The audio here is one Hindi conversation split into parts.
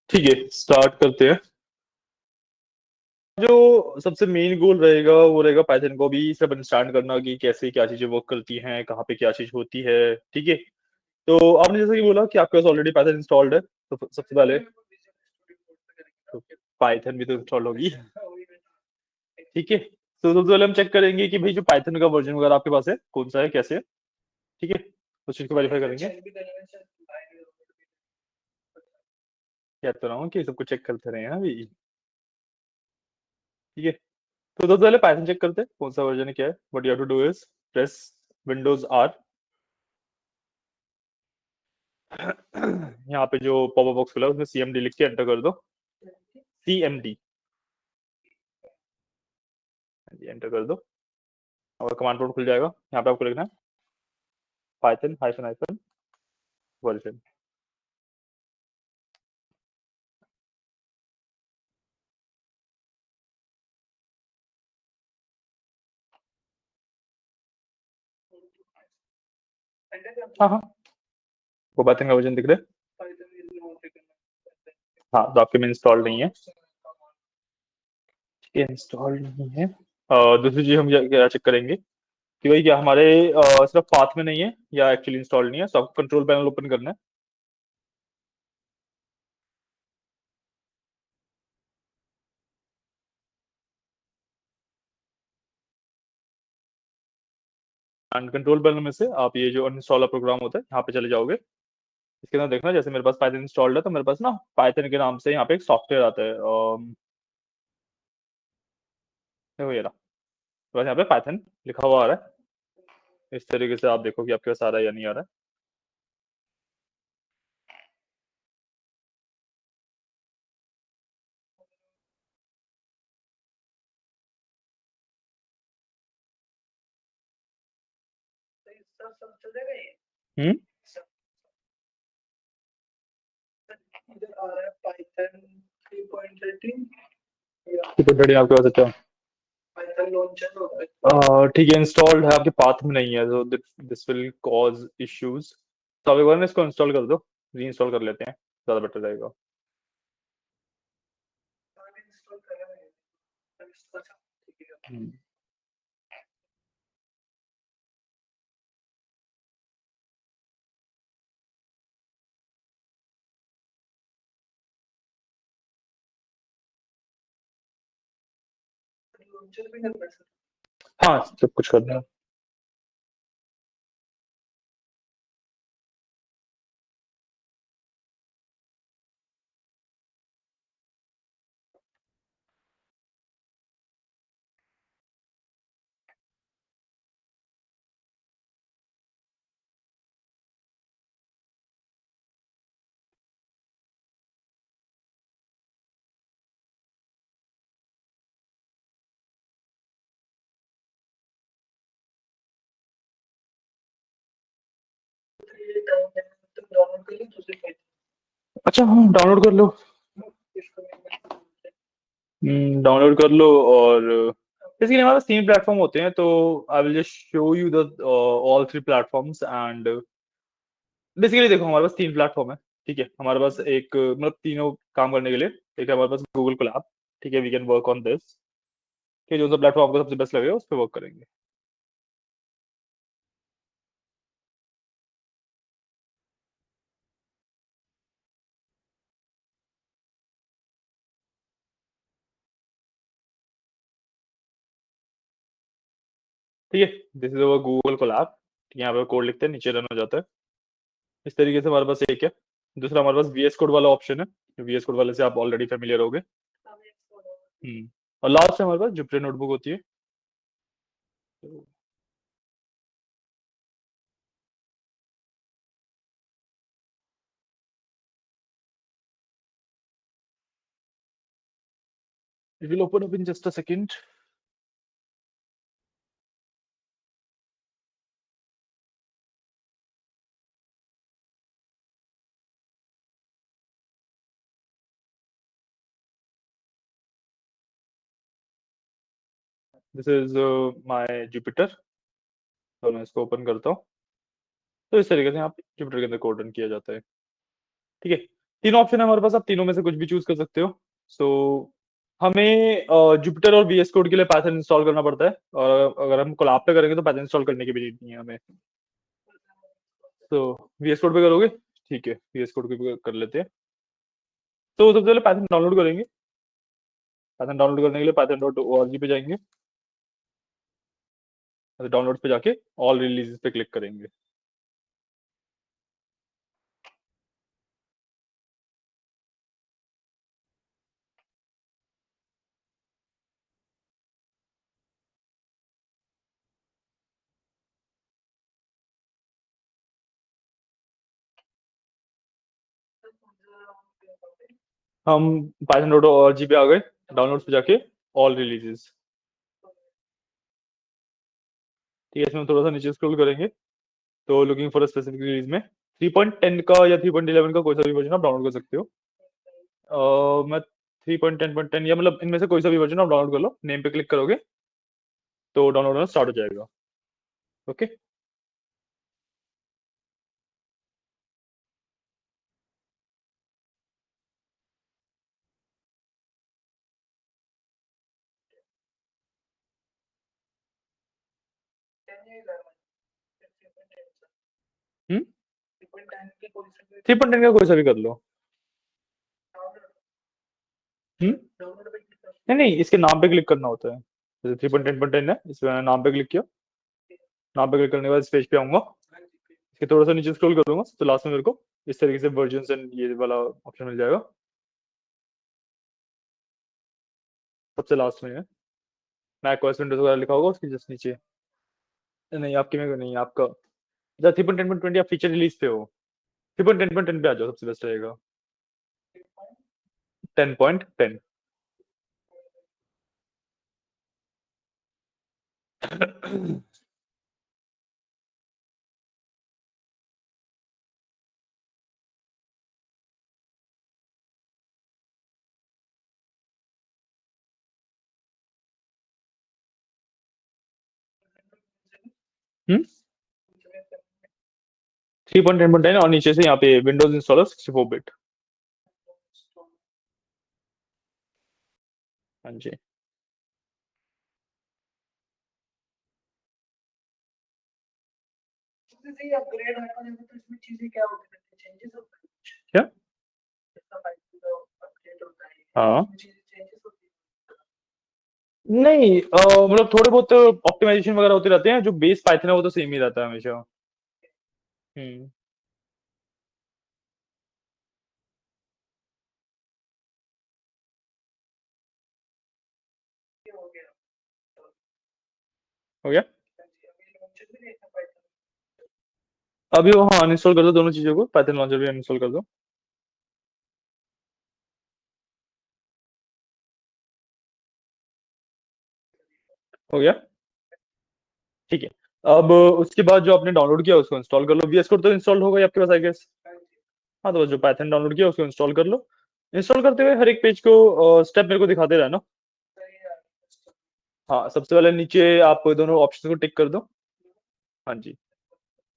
ठीक है, स्टार्ट करते हैं। जो सबसे मेन गोल रहेगा वो रहेगा पाइथन को भी सब अंडरस्टैंड करना कि कैसे क्या चीजें वर्क करती हैं, कहाँ पे क्या चीज होती है। ठीक है। तो आपने जैसे कि बोला कि आपके पास ऑलरेडी पाइथन इंस्टॉल्ड है, तो सबसे पहले तो पाइथन भी तो इंस्टॉल होगी। ठीक है। तो सबसे पहले हम चेक करेंगे कि भाई जो पाइथन का वर्जन वगैरह आपके पास है कौन सा है, कैसे है। ठीक है, उस चीज को वेरीफाई करेंगे। कह तो रहा हूँ कि सबको चेक करते रहे हैं अभी। ठीक है। तो सबसे पहले पाइथन चेक करते हैं कौन सा वर्जन है, क्या है। What you have to do is press Windows R. यहाँ पे जो पॉपअप बॉक्स खुला है उसमें सीएमडी लिख के एंटर कर दो। सीएमडी एंटर कर दो और कमांड प्रोम्प्ट खुल जाएगा। यहाँ पे आपको लिखना है पाइथन हाइफन हाइफन वर्जन। हाँ हाँ, वो पाइथन का वर्जन दिख रहा है। हाँ, तो आपके में इंस्टॉल नहीं है। ठीक है, इंस्टॉल नहीं है। दूसरी चीज हम क्या चेक करेंगे कि भाई क्या हमारे सिर्फ पाथ में नहीं है या एक्चुअली इंस्टॉल नहीं है। तो आपको कंट्रोल पैनल ओपन करना है। एंड कंट्रोल पैनल में से आप ये जो अनइंस्टॉलर प्रोग्राम होता है यहाँ पे चले जाओगे। इसके अंदर देखना, जैसे मेरे पास पाइथन इंस्टॉल्ड है तो मेरे पास ना पाइथन के नाम से यहाँ पे एक सॉफ्टवेयर आता है। देखो ये रहा, बस यहाँ पे पाइथन लिखा हुआ आ रहा है। इस तरीके से आप देखो कि आपके पास आ रहा है या नहीं आ रहा है। ठीक है, बढ़िया, आपके पास अच्छा। ठीक है, इंस्टॉल्ड है, आपके पाथ में नहीं है, तो दिस विल कॉज इश्यूज। तो आप एक बार ना इसको इंस्टॉल कर दो, री इंस्टॉल कर लेते हैं, ज्यादा बेटर रहेगा। हम्म। हाँ, सब कुछ करना है। अच्छा, हाँ, डाउनलोड कर लो। डाउनलोड कर लो। और बेसिकली हमारे पास 3 प्लेटफॉर्म होते हैं, तो I will just show you the all 3 platforms. And basically देखो, हमारे पास 3 प्लेटफॉर्म है। ठीक है, हमारे पास एक मतलब तीनों काम करने के लिए एक है हमारे पास गूगल कोलैब। ठीक है, we can work on this. ठीक है, जो सा प्लेटफॉर्म आपको सबसे बेस्ट लगेगा उस पर वर्क करेंगे। ठीक है, this is our Google Colab. ठीक है, यहाँ पे कोड लिखते हैं, नीचे रन हो जाता है। इस तरीके से हमारे पास एक है। दूसरा हमारे पास वीएस कोड वाला ऑप्शन है। वीएस कोड वाले से आप ऑलरेडी फेमिलियर हो गए। और लास्ट है हमारे पास जुपिटर नोटबुक होती है। It will open up in just a second. This is my Jupiter. तो मैं इसको ओपन करता हूँ। तो इस तरीके से यहाँ पे जुपिटर के अंदर कोड रन किया जाता है। ठीक है। तीन ऑप्शन है हमारे पास, आप तीनों में से कुछ भी चूज कर सकते हो। सो हमें जुपिटर और वीएस कोड के लिए पाइथन इंस्टॉल करना पड़ता है, और अगर हम कोलैब पे करेंगे तो पाइथन इंस्टॉल करने की भी नीड नहीं है हमें। तो वीएस कोड पे करोगे, ठीक है, वीएस कोड पे कर लेते हैं। तो सबसे पहले पाइथन डाउनलोड करेंगे। पाइथन डाउनलोड करने के लिए python.org पे जाएंगे, डाउनलोड पे जाके ऑल रिलीजेस पे क्लिक करेंगे। हम python.org पे आ गए, डाउनलोड पे जाके ऑल रिलीजेस, ठीक है, इसमें हम थोड़ा सा नीचे स्क्रॉल करेंगे। तो लुकिंग फॉर स्पेसिफिक रिलीज में 3.10 का या 3.11 का कोई सा भी वर्जन आप डाउनलोड कर सकते हो। मैं 3.10.10 या मतलब इनमें से कोई सा भी वर्जन आप डाउनलोड कर लो, नेम पे क्लिक करोगे तो डाउनलोड होना स्टार्ट हो जाएगा। ओके। हम्म 3.10 का कोई सा भी कर लो। नहीं नहीं, इसके नाम पे क्लिक करना होता है। जैसे 3.10.10 है, इस पे मैंने नाम पे क्लिक किया। नाम पे क्लिक करने के बाद इस पेज पे आऊंगा, इसके थोड़ा सा नीचे स्क्रॉल करूंगा तो लास्ट में मेरे को इस तरीके से वर्जन एंड ये वाला ऑप्शन मिल जाएगा, सबसे लास्ट में है। मैक ओएस विंडोज वगैरह लिखा होगा उसके जस्ट नीचे। नहीं आपके में नहीं, आपका जब 3.10.20 आप फीचर रिलीज पे हो, 3.10.10 पे आ जाओ, सबसे बेस्ट रहेगा। 10.10। हम्म 3.10.10 और नीचे से यहाँ पे विंडोज इंस्टॉलर 64 बिट। हाँ जी। क्या? हाँ नहीं, मतलब थोड़े बहुत ऑप्टिमाइजेशन वगैरह होते रहते हैं, जो बेस पाइथन है वो तो सेम ही रहता है हमेशा। हम्म हो गया। अभी वो हाँ अनइंस्टॉल कर दो दोनों चीजों को, पाइथन लॉन्चर भी अनइंस्टॉल कर दो। हो गया, ठीक है। अब उसके बाद जो आपने डाउनलोड किया उसको इंस्टॉल कर लो। वीएस कोड तो इंस्टॉल होगा ही आपके पास आई गेस। हाँ तो बस जो पाइथन डाउनलोड किया उसको इंस्टॉल कर लो। इंस्टॉल करते हुए हर एक पेज को स्टेप मेरे को दिखाते रहना। हाँ सबसे पहले नीचे आप दोनों ऑप्शन को टिक कर दो। हाँ जी,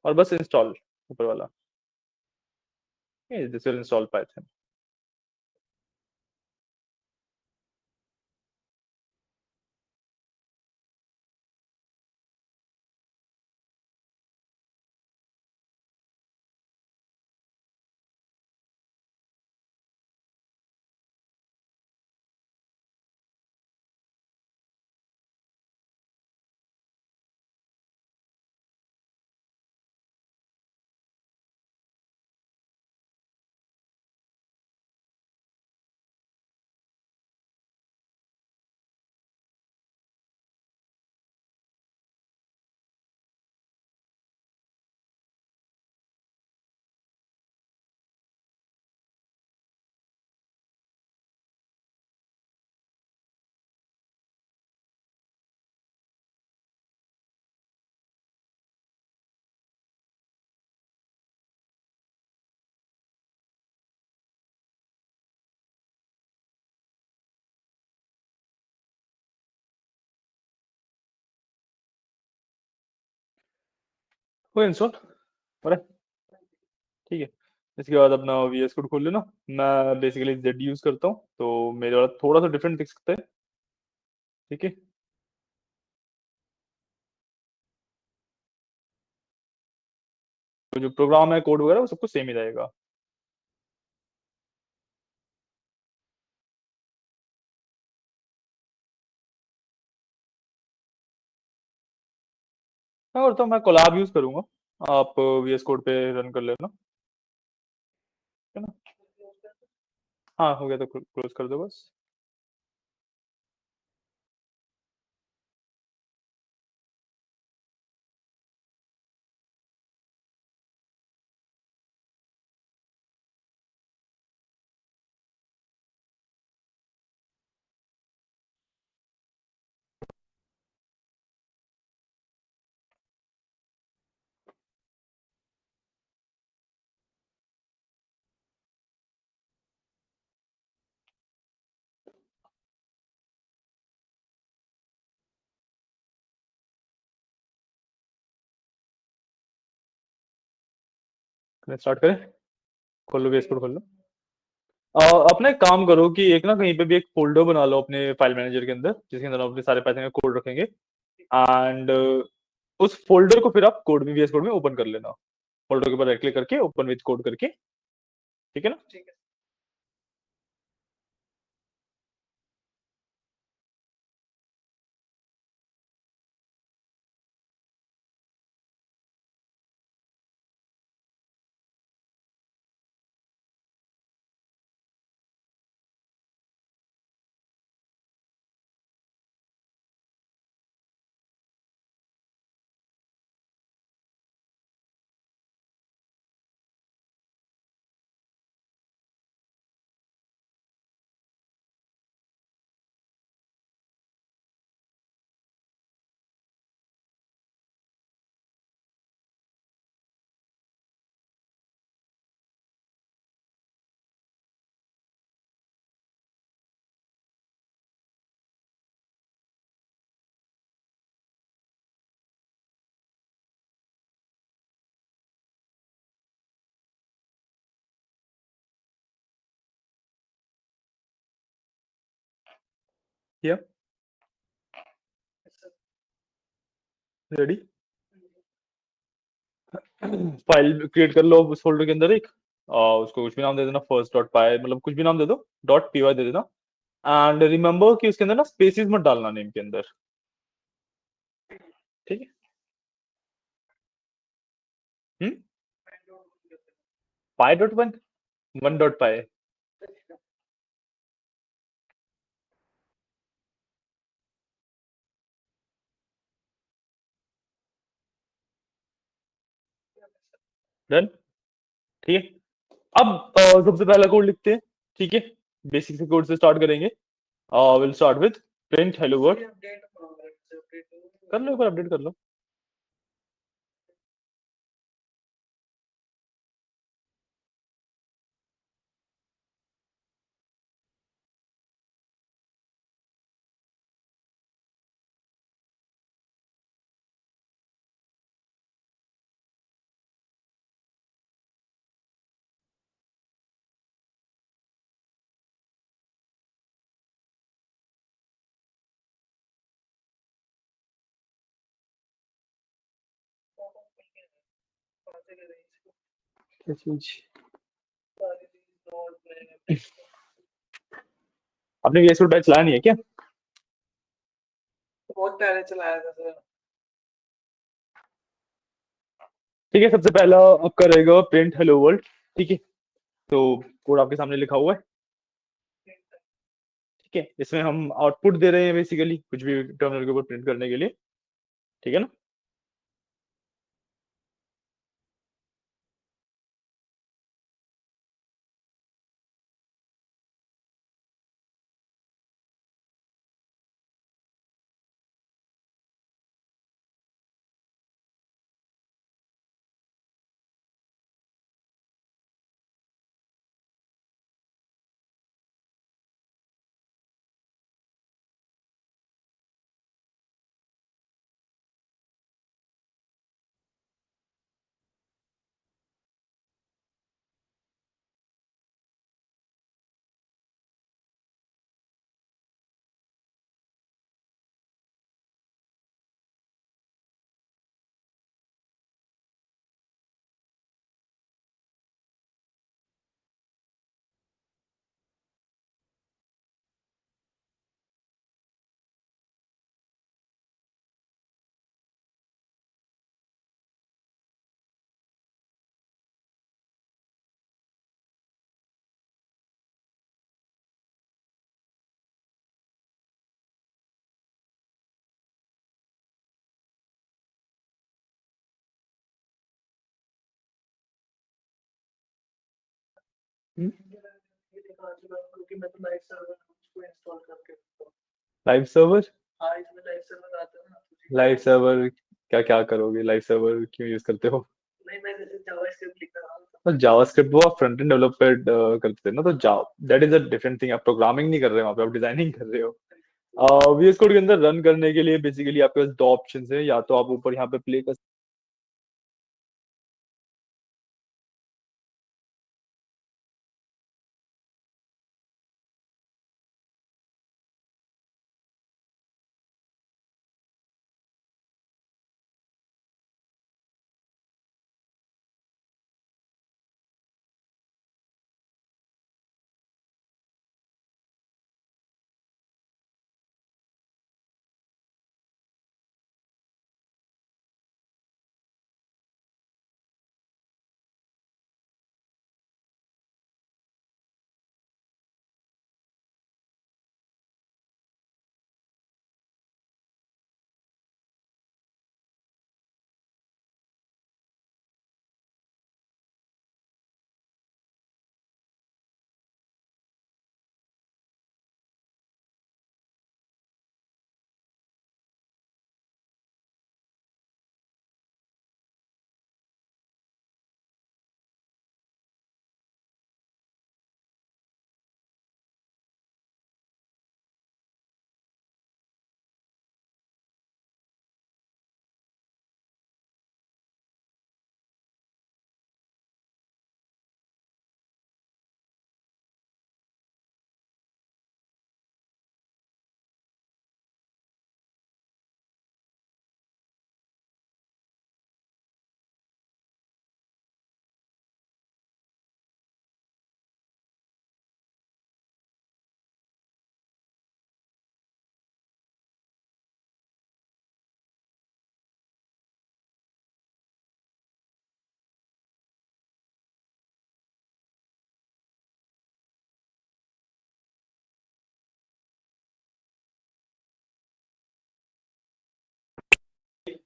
और बस इंस्टॉल ऊपर वाला, दिस विल इंस्टॉल पाइथन। वो इंस्टॉल हो रहा है, ठीक है। इसके बाद अपना वीएस कोड खोल लेना। मैं बेसिकली जेड यूज करता हूँ, तो मेरे वाला थोड़ा सा डिफरेंट दिख सकता है। ठीक है। तो जो प्रोग्राम है, कोड वगैरह, वो सब कुछ सेम ही रहेगा। मैं करता हूँ, मैं कोलैब यूज करूंगा। आप वीएस कोड पे रन कर लेना। है ना। हाँ, हो गया तो क्लोज कर दो बस। स्टार्ट करें। खोल लो, वीएस कोड खोल लो। अपना एक काम करो कि एक ना कहीं पे भी एक फोल्डर बना लो अपने फाइल मैनेजर के अंदर, जिसके अंदर आप अपने सारे पाइथन का कोड रखेंगे। एंड उस फोल्डर को फिर आप कोड में, वीएस कोड में ओपन कर लेना। फोल्डर के ऊपर राइट क्लिक करके ओपन विद कोड करके। ठीक है ना। किया। रेडी। फाइल क्रिएट कर लो उस फोल्डर के अंदर एक। उसको कुछ भी नाम दे देना, फर्स्ट डॉट पाई, मतलब कुछ भी नाम दे दो, डॉट पी वाई दे देना। एंड रिमेंबर कि उसके अंदर ना स्पेसिस मत डालना नेम के अंदर। ठीक है। हम्म। Pie dot one, one dot पाई। डन। ठीक है। अब सबसे पहला कोड लिखते हैं। ठीक है। बेसिक से कोड से स्टार्ट करेंगे। Will start with print hello world. कर लो, एक बार अपडेट कर लो। क्या चीज? आपने ये सूट बैच चलाया नहीं है क्या? बहुत पहले चलाया था सर। ठीक है, सबसे पहला आपका रहेगा प्रिंट हेलो वर्ल्ड। ठीक है। तो कोड आपके सामने लिखा हुआ है। ठीक है, इसमें हम आउटपुट दे रहे हैं बेसिकली कुछ भी टर्मिनल के ऊपर प्रिंट करने के लिए। ठीक है ना। हुँ। Live server? लाइव सर्वर क्या-क्या करोगे? लाइव सर्वर क्यों यूज़ करते हो? तो जावास्क्रिप्ट वो आप फ्रंट एंड डेवलपमेंट करते हैं ना, तो जा that is a different thing. आप प्रोग्रामिंग नहीं कर रहे हो वहाँ पे, आप डिजाइनिंग कर रहे हो। वीएस कोड के अंदर रन करने के लिए बेसिकली आपके पास 2 ऑप्शंस हैं, या तो आप ऊपर यहाँ पे प्ले कर।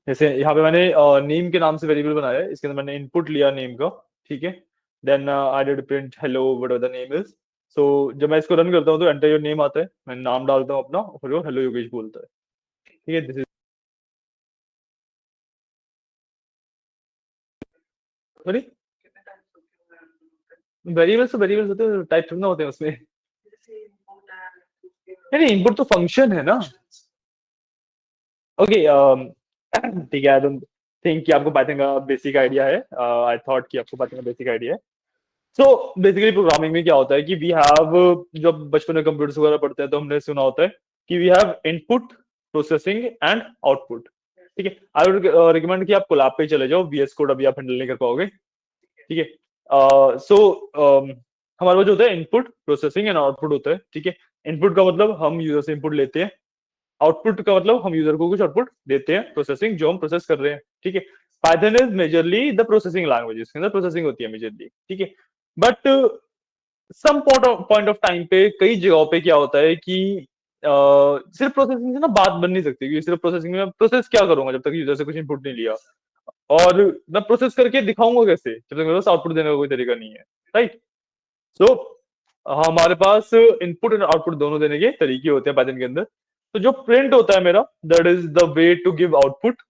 जैसे यहाँ पे मैंने नेम के नाम से वेरिएबल बनाया है, इसके अंदर मैंने इनपुट लिया नेम का, ठीक है। Then I did print hello whatever the name is. So जब मैं इसको रन करता हूँ तो एंटर योर नेम आता है, मैं नाम डालता हूँ अपना और फिर वो हेलो योगेश बोलता है। ठीक है, दिस इज सॉरी। वेरिएबल्स तो वेरिएबल्स होते हैं, टाइप थोड़ी ना होते हैं उसमें। नहीं नहीं, इनपुट तो फंक्शन है ना। ओके, ठीक है। आई डोंट थिंक कि आपको पाइथन का बेसिक आइडिया है। आई थॉट कि आपको पाइथन का बेसिक आइडिया है। सो बेसिकली प्रोग्रामिंग में क्या होता है कि वी हैव, जब बचपन में कंप्यूटर्स वगैरह पढ़ते हैं तो हमने सुना होता है कि we have input, processing and output. ठीक है, आई वुड रिकमेंड कि आप कोलैब पे चले जाओ, वीएस कोड अभी आप हैंडल नहीं कर पाओगे। ठीक है। सो हमारे पास जो होता है इनपुट, प्रोसेसिंग एंड आउटपुट होता है। ठीक है, इनपुट का मतलब हम यूजर से इनपुट लेते हैं, आउटपुट का मतलब हम यूजर को कुछ आउटपुट देते हैं, प्रोसेसिंग जो हम प्रोसेस कर रहे हैं। ठीक है, Python is majorly the processing language, इसके अंदर प्रोसेसिंग होती है मेजरली। ठीक है, but some point of time पे कई जगहों पे क्या होता है कि सिर्फ प्रोसेसिंग से ना बात बन नहीं सकती, क्योंकि सिर्फ प्रोसेसिंग में मैं प्रोसेस क्या करूंगा जब तक यूजर से कुछ इनपुट नहीं लिया, और मैं प्रोसेस करके दिखाऊंगा कैसे जब तक मेरे पास आउटपुट देने का कोई तरीका नहीं है। राइट। सो हमारे पास इनपुट और आउटपुट दोनों देने के तरीके होते हैं पाइथन के अंदर। तो जो प्रिंट होता है मेरा, that is the way to give output.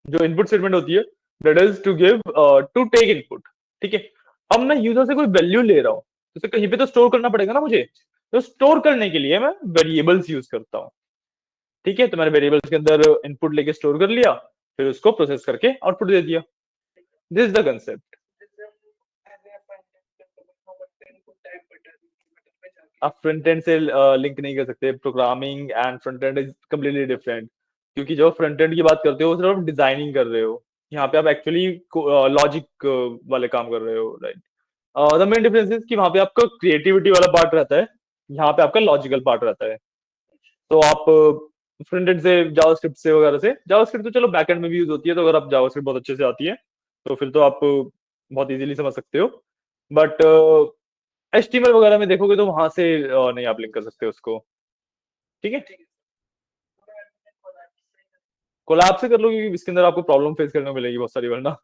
जो इनपुट स्टेटमेंट होती है, that is to give, to take input. ठीक है, अब मैं यूजर से कोई वैल्यू ले रहा हूँ, तो उसे कहीं पे तो स्टोर करना पड़ेगा ना मुझे। तो स्टोर करने के लिए मैं वेरिएबल्स यूज करता हूँ। ठीक है, तो मैंने वेरिएबल्स के अंदर इनपुट लेके स्टोर कर लिया, फिर उसको प्रोसेस करके आउटपुट दे दिया। This is the concept. आप फ्रंट एंड से लिंक नहीं कर सकते, programming and front end is completely different. क्योंकि जो फ्रंट एंड की बात करते हो वो सिर्फ डिजाइनिंग कर रहे हो, यहाँ पे आप एक्चुअली लॉजिक वाले काम कर रहे हो। Right. The main difference is कि वहां पे आपका क्रिएटिविटी वाला पार्ट रहता है, यहाँ पे आपका लॉजिकल पार्ट रहता है। तो आप फ्रंट एंड से जावास्क्रिप्ट से वगैरह से, जावास्क्रिप्ट तो चलो बैकएंड में भी यूज होती है, तो अगर आप जावास्क्रिप्ट बहुत अच्छे से आती है तो फिर तो आप बहुत इजीली समझ सकते हो। बट एचटीएमएल वगैरह में देखोगे तो वहां से नहीं आप लिंक कर सकते उसको। ठीक है, कोलैब से कर लो, क्योंकि इसके अंदर आपको प्रॉब्लम फेस करने को मिलेगी बहुत सारी, वरना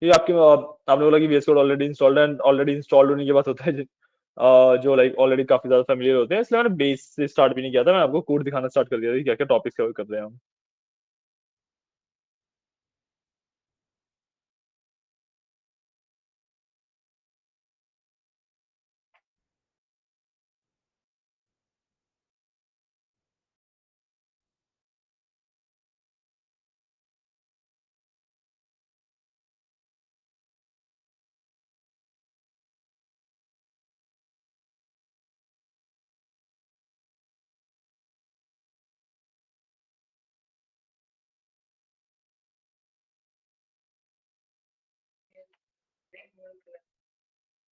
ये आपके आपने बोला कि वीएस कोड ऑलरेडी इंस्टॉल्ड है, ऑलरेडी इंस्टॉल्ड होने के बाद होता है जो लाइक ऑलरेडी काफी ज्यादा फेमिलियर होते हैं, इसलिए मैंने बेस से स्टार्ट भी नहीं किया था, मैंने आपको कोड दिखाना स्टार्ट कर दिया था कि क्या क्या टॉपिक्स कवर कर रहे हैं हम।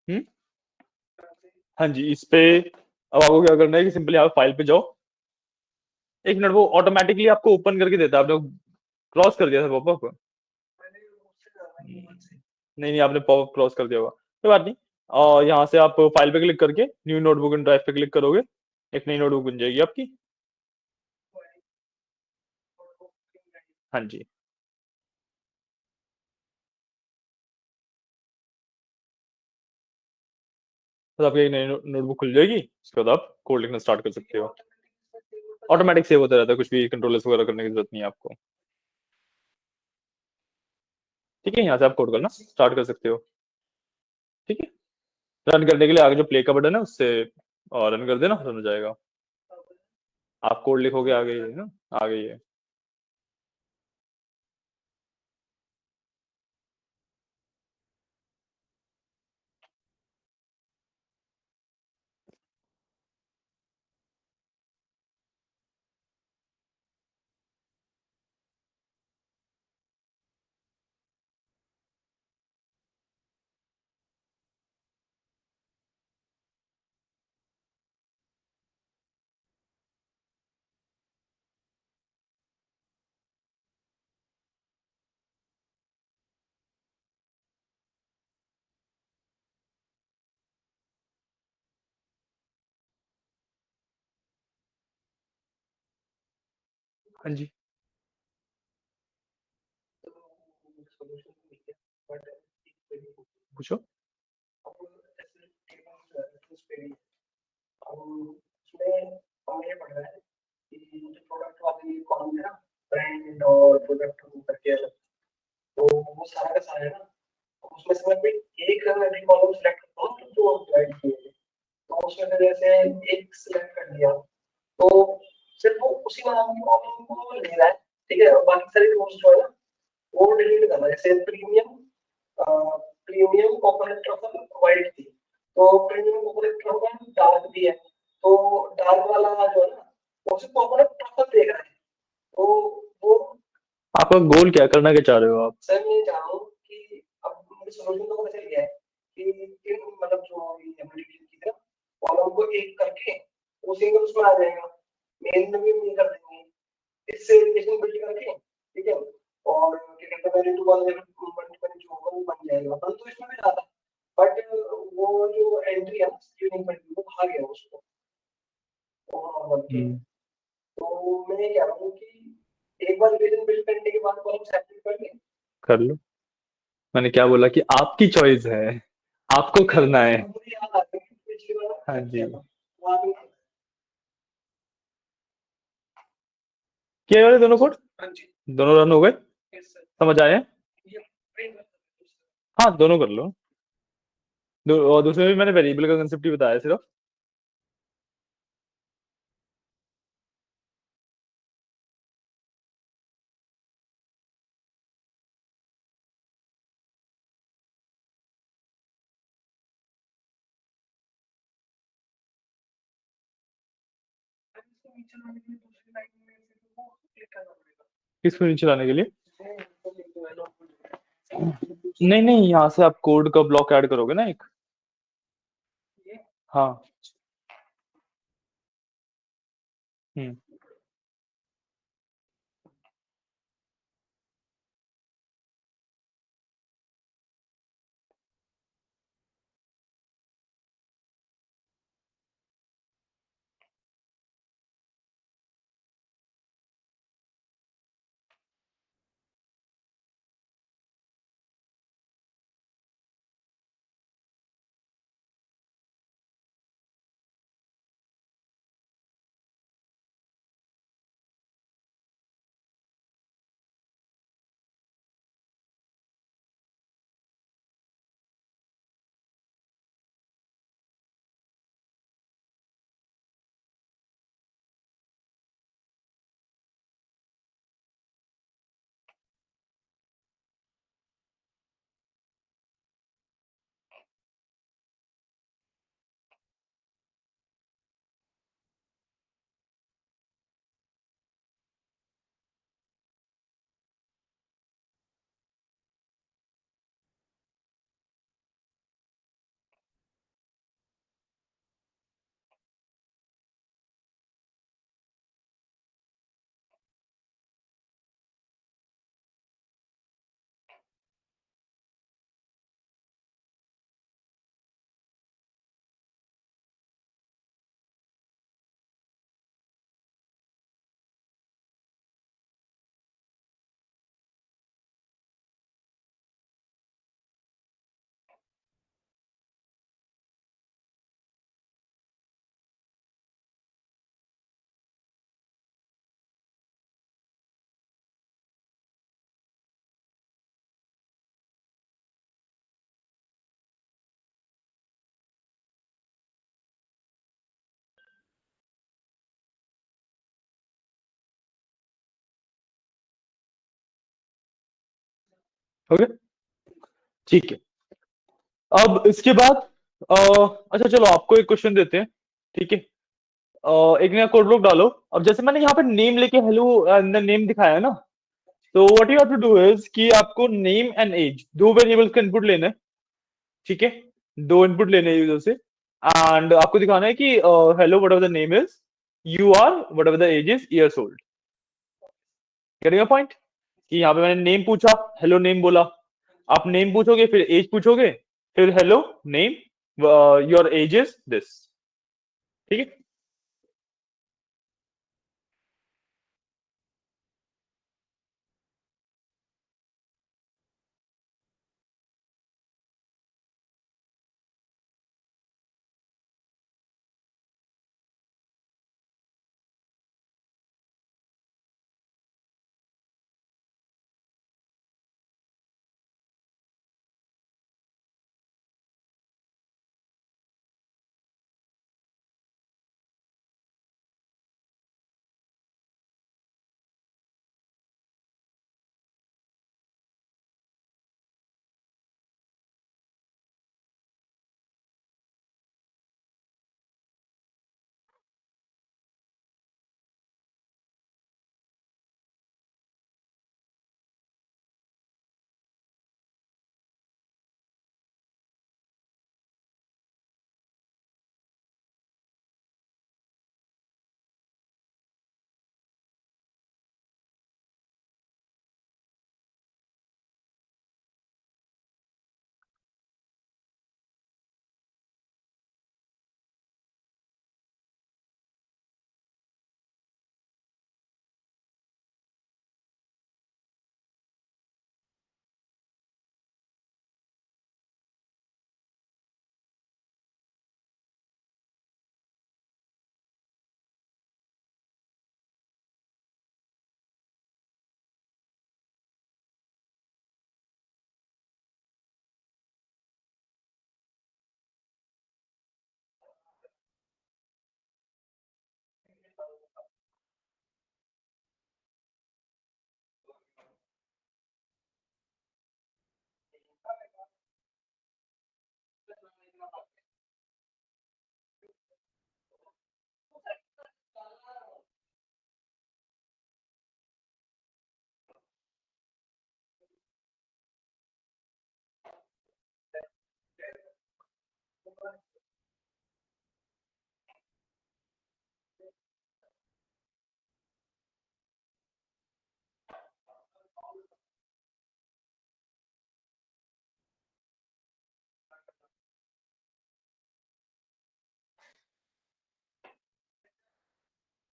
हम्म। हाँ जी, इस पे अब आपको क्या करना है कि सिंपली आप फाइल पे जाओ। एक मिनट, वो ऑटोमेटिकली आपको ओपन करके देता है, आपने क्रॉस कर दिया था पॉपअप। नहीं नहीं, आपने पॉपअप क्रॉस कर दिया होगा, कोई बात नहीं। और यहाँ से आप फाइल पे क्लिक करके न्यू नोटबुक इन ड्राइव पे क्लिक करोगे, एक नई नोटबुक बन जाएगी आपकी। हाँ जी। तो आपकी एक नई नोटबुक खुल जाएगी, उसके बाद आप कोड लिखना स्टार्ट कर सकते हो। ऑटोमेटिक सेव होता रहता है, कुछ भी कंट्रोल्स वगैरह करने की जरूरत नहीं है आपको। ठीक है, यहाँ से आप कोड करना स्टार्ट कर सकते हो। ठीक है, रन करने के लिए आगे जो प्ले का बटन है उससे रन कर देना, रन हो जाएगा। आप कोड लिखोगे आगे, है ना, आगे ये। हाँ जी, पूछो। आपका गोल क्या करना क्या चाह रहे हो आप? हम्म, कर लो। मैंने क्या बोला कि आपकी चॉइस है, आपको करना है। हाँ जी, क्या वाले दोनों कोड, दोनों रन हो गए, समझ आए हैं? हाँ, दोनों कर लो। और दूसरे में मैंने वेरिएबल का कंसेप्ट ही बताया सिर्फ। किसको नीचे लाने के लिए? नहीं नहीं, यहाँ से आप कोड का ब्लॉक ऐड करोगे ना एक। हाँ। हम्म। ओके, ठीक है। अब इसके बाद अच्छा चलो आपको एक क्वेश्चन देते हैं, ठीक है। एक नया कोड ब्लॉक डालो। अब जैसे मैंने यहाँ पे नेम लेके हेलो नेम दिखाया है ना, तो what you have to do is कि आपको नेम एंड एज दो वेरिएबल्स का इनपुट लेना है, ठीक है। दो इनपुट लेने हैं यूजर से, एंड आपको दिखाना है कि hello whatever the name is, you are whatever the age is years old. Getting a point? कि यहाँ पे मैंने नेम पूछा, हेलो नेम बोला, आप नेम पूछोगे फिर एज पूछोगे, फिर hello name your age is this, ठीक है।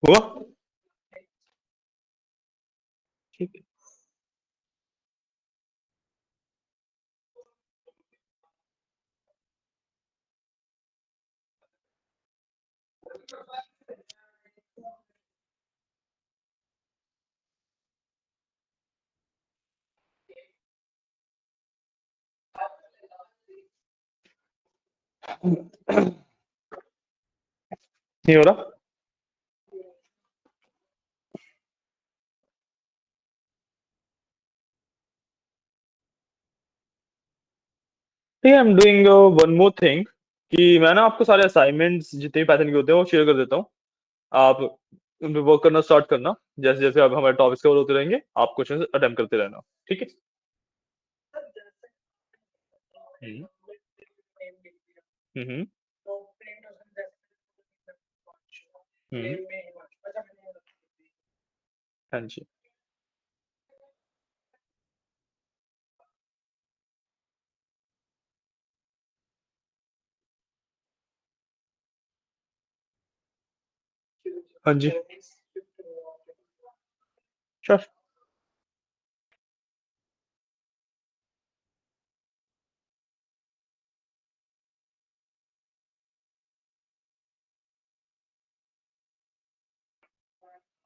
हुआ, ठीक है। नहीं हो रहा। ठीक है, I am doing one more thing, कि मैं ना आपको सारे असाइनमेंट्स जितने भी पैटर्न के होते हैं वो शेयर कर देता हूँ। आप उन पे वर्क करना स्टार्ट करना। जैसे जैसे अब हमारे टॉपिक्स कवर होते रहेंगे आप क्वेश्चन अटेम्प्ट करते रहना, ठीक है। हम्म। हम्म। हम्म। हाँ जी। हाँ जी। श्योर।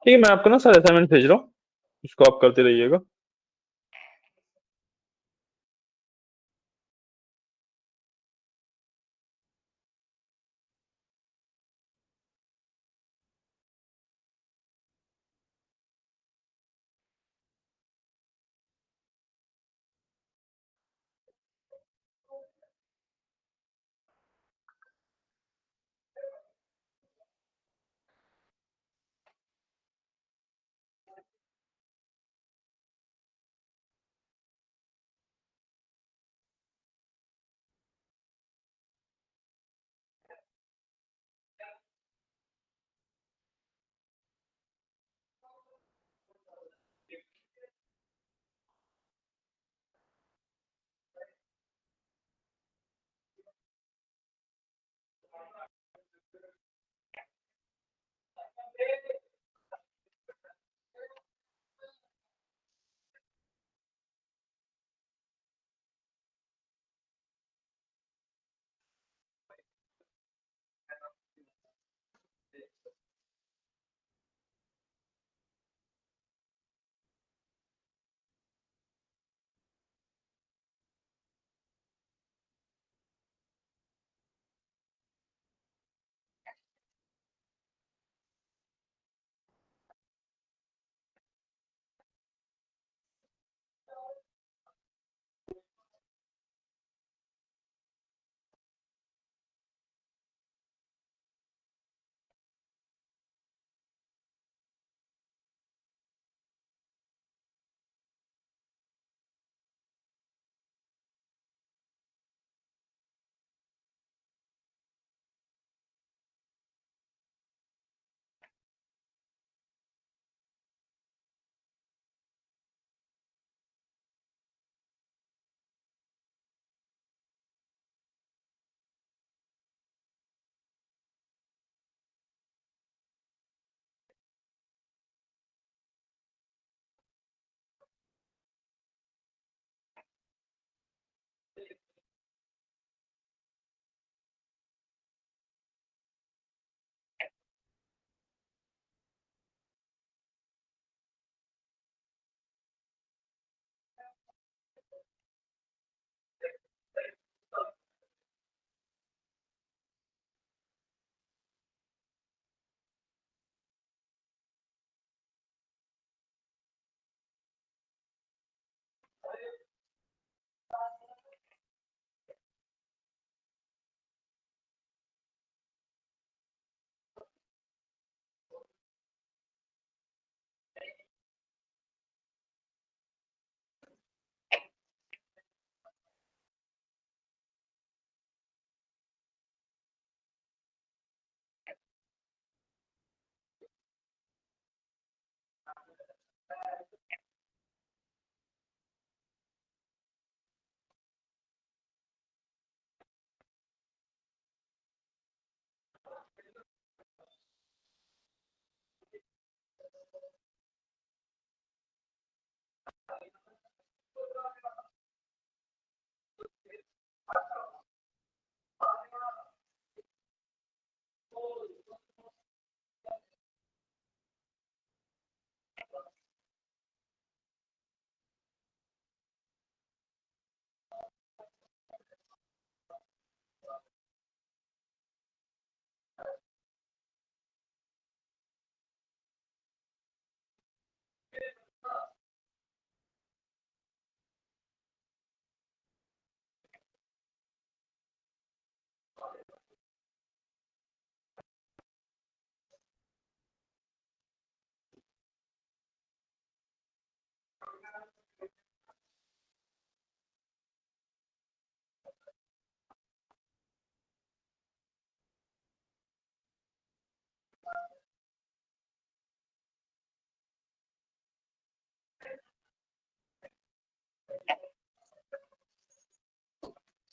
ठीक है, मैं आपको ना सारे असाइनमेंट भेज रहा हूँ, उसको आप करते रहिएगा।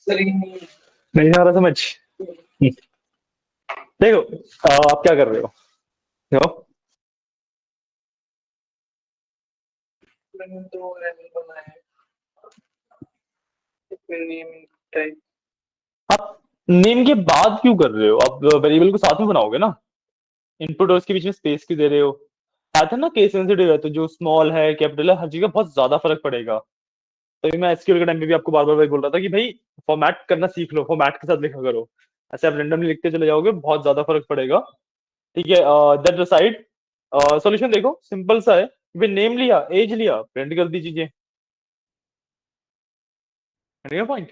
नहीं आ रहा समझ। देखो, आप क्या कर रहे हो? देखो, आप नेम के बाद क्यों कर रहे हो? आप वेरिएबल को साथ में बनाओगे ना। इनपुट और उसके बीच में स्पेस क्यों दे रहे हो? पैटर्न ना केस सेंसिटिव है, तो जो स्मॉल है कैपिटल है हर चीज का बहुत ज्यादा फर्क पड़ेगा। तभी मैं एसक्यूएल के टाइम पे भी आपको बार बार वही बोल रहा था कि भाई फॉर्मेट करना सीख लो, फॉर्मेट के साथ लिखा करो। ऐसे आप रेंडमली लिखते चले जाओगे, बहुत ज्यादा फर्क पड़ेगा। ठीक है, दैट असाइड, सॉल्यूशन देखो सिंपल सा है। भाई नेम लिया, एज लिया, प्रिंट कर दी चीजें। पॉइंट।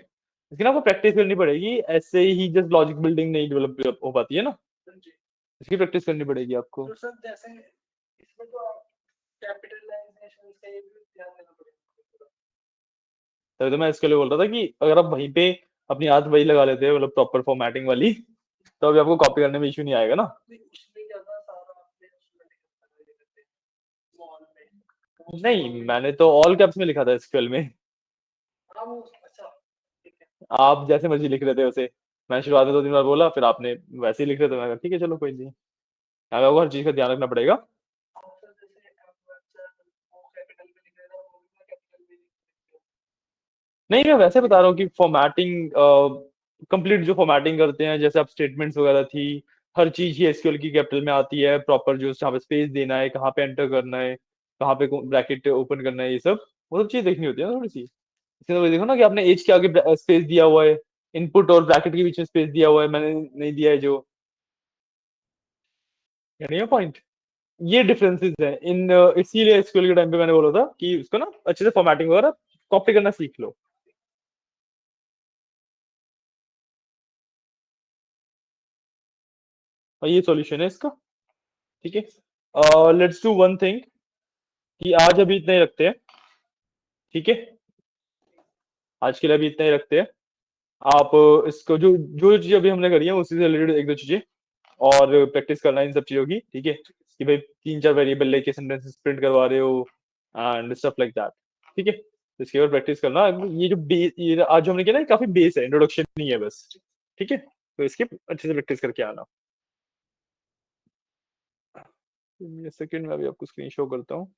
इसकी ना आपको प्रैक्टिस करनी पड़ेगी, ऐसे ही जस्ट लॉजिक बिल्डिंग नहीं डेवलप हो पाती है ना। इसकी प्रैक्टिस करनी पड़ेगी आपको। तभी तो मैं इसके लिए बोल रहा था कि अगर आप वहीं पे अपनी आदत वही लगा लेते हो, मतलब प्रॉपर फॉर्मेटिंग वाली, तो अभी आपको कॉपी करने में इशू नहीं आएगा ना। नहीं, मैंने तो ऑल कैप्स में लिखा था एसक्यूएल में। आप जैसे मर्जी लिख रहे थे उसे। मैं शुरुआत में 2 3 बार बोला, फिर आपने वैसे ही लिख रहे थे, मैं कहा ठीक है चलो कोई नहीं। आपको हर चीज का ध्यान रखना पड़ेगा। नहीं, मैं वैसे बता रहा हूँ कि फॉर्मेटिंग, कंप्लीट जो फॉर्मेटिंग करते हैं, जैसे आप स्टेटमेंट्स वगैरह थी, हर चीज ही एसक्यूएल की कैपिटल में आती है प्रॉपर, जो जहाँ पे स्पेस देना है, कहाँ पे एंटर करना है, कहाँ पे ब्रैकेट ओपन करना है, ये सब वो सब चीज देखनी होती है ना थोड़ी सी। इसमें तो देखो ना कि आपने एज के आगे स्पेस दिया हुआ है, इनपुट और ब्रैकेट के बीच में स्पेस दिया हुआ है, मैंने नहीं दिया है जो। यानी ये पॉइंट, ये डिफरेंसेस है इन, इसीलिए एसक्यूएल के टाइम पे मैंने बोला था कि उसको ना अच्छे से फॉर्मेटिंग वगैरह कॉपी करना सीख लो। और ये सॉल्यूशन है इसका। ठीक है, लेट्स डू वन थिंग, कि आज अभी इतना ही रखते हैं। ठीक है, आज के लिए अभी इतना ही रखते हैं। आप इसको जो जो चीज अभी हमने करी है उसी से रिलेटेड एक दो चीजें और प्रैक्टिस करना है इन सब चीजों की। ठीक है, कि भाई 3 4 वेरिएबल लेके सेंटेंसेस प्रिंट करवा रहे हो एंड स्टफ लाइक दैट। ठीक है, तो इसके ऊपर प्रैक्टिस करना। ये जो बेस, ये आज जो हमने किया ना, ये काफी बेस है, इंट्रोडक्शन नहीं है बस। ठीक है, तो इसकी अच्छे से प्रैक्टिस करके आना। सेकंड में अभी आपको स्क्रीन शो करता हूँ।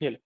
ये ले।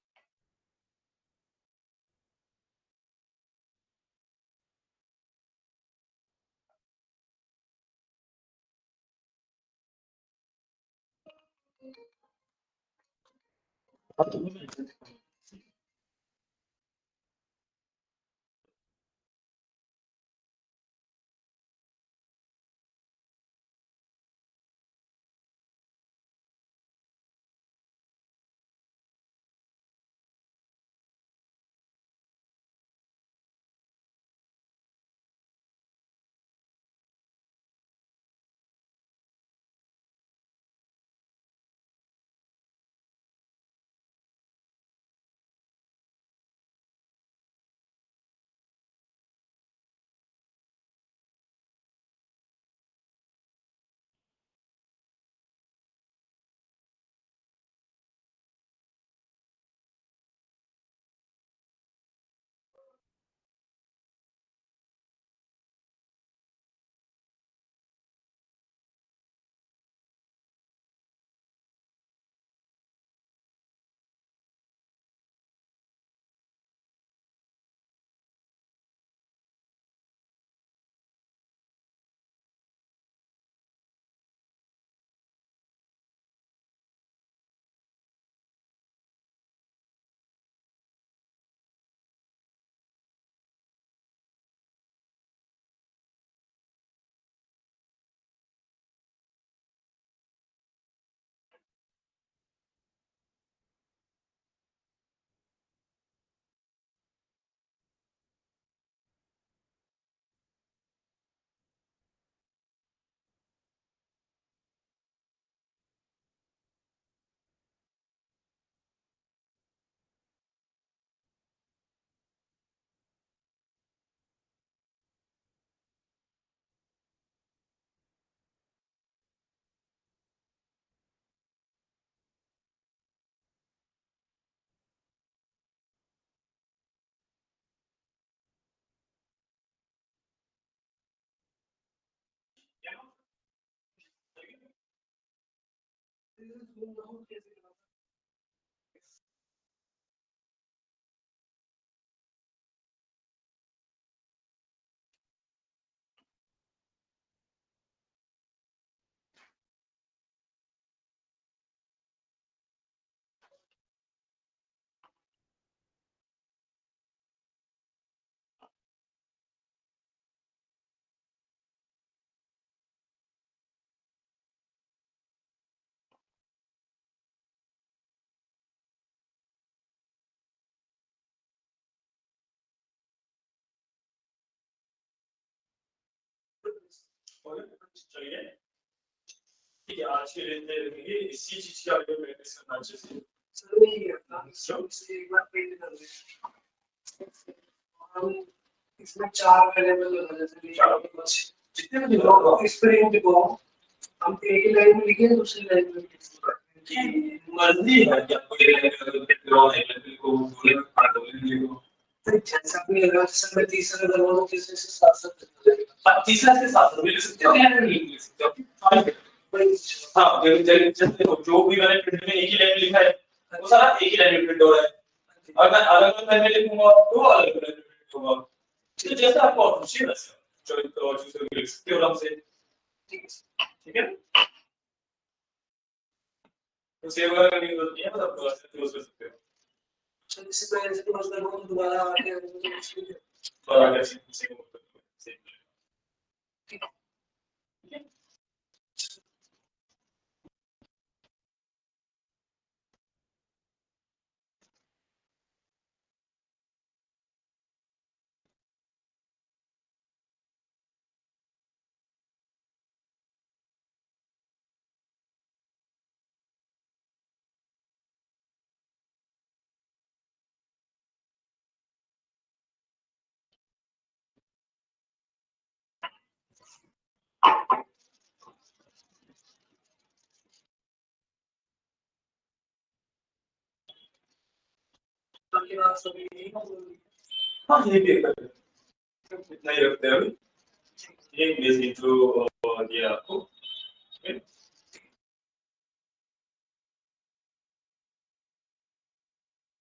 चलिए ठीक है, आज के लिए रखेंगे, इसी चीज की आपको प्रैक्टिस करना चाहिए। सर ये एक बार पेंट कर दें, हम इसमें 4 वेरिएबल लगा देते हैं, जितने भी लोग स्प्रिंग को हम एक ही लाइन में लिखें, दूसरी लाइन में लिखें, मर्जी है कि आपको ये लाइन को बोले को जैसा भी अगर समय तीसरा दरवाजा तो तीसरे से साथ साथ आप तीसरा से साथ साथ लिख सकते हो या नहीं लिख सकते हो। हाँ जो भी मैंने प्रिंट में एक ही लाइन लिखा है वो सारा एक ही लाइन में प्रिंट हो रहा है, और मैं अलग अलग लाइन में लिखूंगा तो अलग अलग लाइन में प्रिंट होगा। तो जैसा आपको खुशी है वैसे चूज करके लिख सकते हो आराम से। ठीक है, तो सेव करने की जरूरत नहीं है, मतलब क्लोज कर सकते हो। इससे पहले से क्लोज कर दो, दोबारा आके दोबारा कैसे सेव कर दो। ठीक है, हाँ ये भी इतना ही रखते हैं अभी, एक बेस इंट्रो दिया आपको।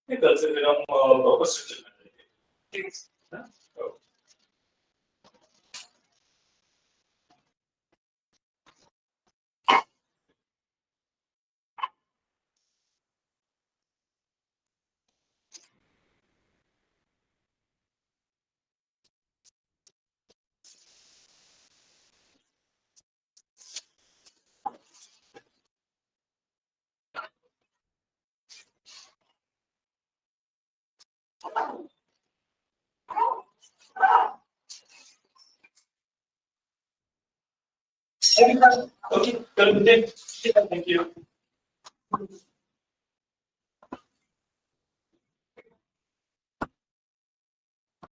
कल से फिर हम प्रॉपर स्ट्रक्चर बनाएंगे। ठीक है, ओके, कल मिलते हैं। Thank you.